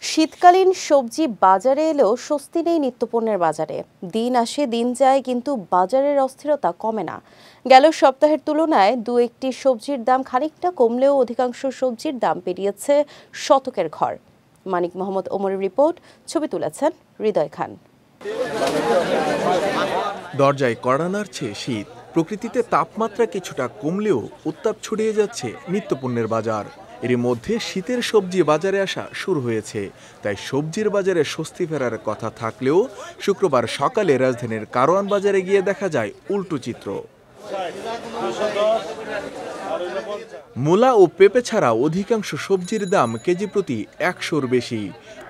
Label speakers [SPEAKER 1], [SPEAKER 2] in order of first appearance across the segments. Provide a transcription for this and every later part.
[SPEAKER 1] শীতকালীন সবজি বাজারে এলেও স্বস্তি নেই নিত্যপণ্যের বাজারে। দিন আসে দিন যায়, কিন্তু বাজারের অস্থিরতা কমে না। গেল সপ্তাহের তুলনায় দু একটি সবজির দাম খানিকটা কমলেও অধিকাংশ সবজির দাম পেরিয়েছে শতকের ঘর। মানিক মোহাম্মদ ওমরের রিপোর্ট, ছবি তুলেছেন হৃদয় খান।
[SPEAKER 2] দরজায় কড়া নাড়ছে শীত। প্রকৃতিতে তাপমাত্রা কিছুটা কমলেও উত্তাপ ছড়িয়ে যাচ্ছে নিত্যপণ্যের বাজার। এর মধ্যে শীতের সবজি বাজারে আসা শুরু হয়েছে, তাই সবজির বাজারে স্বস্তি ফেরার কথা থাকলেও শুক্রবার সকালে রাজধানীর কারওয়ান বাজারে গিয়ে দেখা যায় উল্টো চিত্র। মূলা ও পেঁপে ছাড়া অধিকাংশ সবজির দাম কেজি প্রতি 100-র বেশি।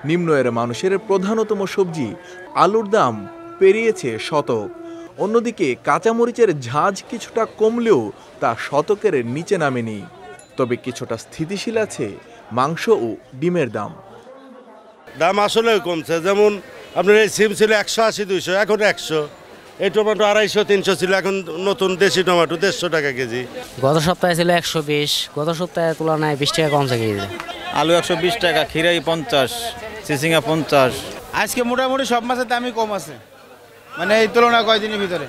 [SPEAKER 2] নিম্ন আয়ের মানুষের প্রধানতম সবজি আলুর দাম পেরিয়েছে শতক। অন্যদিকে কাঁচামরিচের ঝাঁজ কিছুটা কমলেও তা শতকের নিচে নামেনি। তবে কিছুটা স্থিতিশীল আছে মাংস ও ডিমের দাম।
[SPEAKER 3] দাম আসলে কমছে, যেমন আপনার এই সিম ছিল 180-200, এখন 100। এই টমেটো 250-300 ছিল, এখন নতুন দেশি টমেটো 150 টাকা কেজি।
[SPEAKER 4] গত সপ্তাহে ছিল 120, গত সপ্তাহের তুলনায় 20 টাকা কমছে কেজি।
[SPEAKER 5] আলু 120 টাকা, খিরাই 50, চিচিঙ্গা 50।
[SPEAKER 6] আজকে মোটামুটি সব মাছের দামই কম আছে, মানে এই তুলনায় কয়দিনের ভিতরে।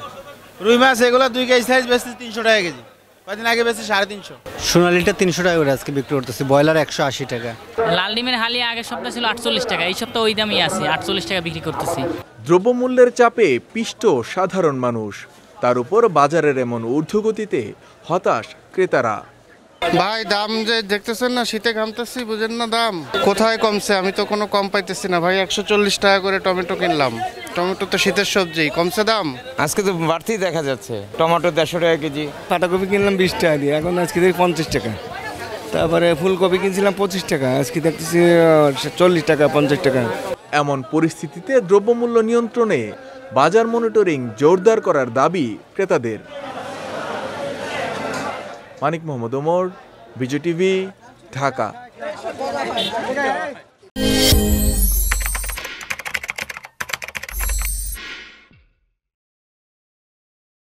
[SPEAKER 6] রুই মাছ এগুলো 2 কেজি সাইজ বেশি 300 টাকা কেজি, কয়দিন আগে বেশি 350।
[SPEAKER 7] সোনালিটা 300 টাকা করে আজকে বিক্রি করতেছি, ব্রয়লার 180 টাকা।
[SPEAKER 8] লাল ডিমের হালিয়া আগের সপ্তাহে ছিল 48 টাকা, এই সপ্তাহে ওই দামই আছে, 48 টাকা বিক্রি করতেছি।
[SPEAKER 2] দ্রব্যমূল্যের চাপে পিষ্ট সাধারণ মানুষ, তার উপর বাজারের এমন ঊর্ধ্বগতিতে হতাশ ক্রেতারা।
[SPEAKER 9] ভাই দাম যে দেখতেছেন না, শীতে ঘামতেছি, বুঝেন না দাম কোথায় কমছে। আমি তো কোনো কম পাইতেছি না ভাই। 140 টাকা করে টমেটো কিনলাম। টমেটো তো শীতের সবজি, কমছে দাম।
[SPEAKER 5] আজকে তো বাড়তি দেখা যাচ্ছে, টমেটো 150 টাকা কেজি।
[SPEAKER 7] পাতাকপি কিনলাম 20 টাকা দিয়ে, এখন আজকে দেখি 50 টাকা। তারপরে ফুলকপি কিনছিলাম 25 টাকা, আজকে দেখতেছি 40 টাকা 50 টাকা।
[SPEAKER 2] এমন পরিস্থিতিতে দ্রব্যমূল্য নিয়ন্ত্রণে বাজার মনিটরিং জোরদার করার দাবি ক্রেতাদের। মানিক মোহাম্মদ ওমর, বিজয় টিভি, ঢাকা।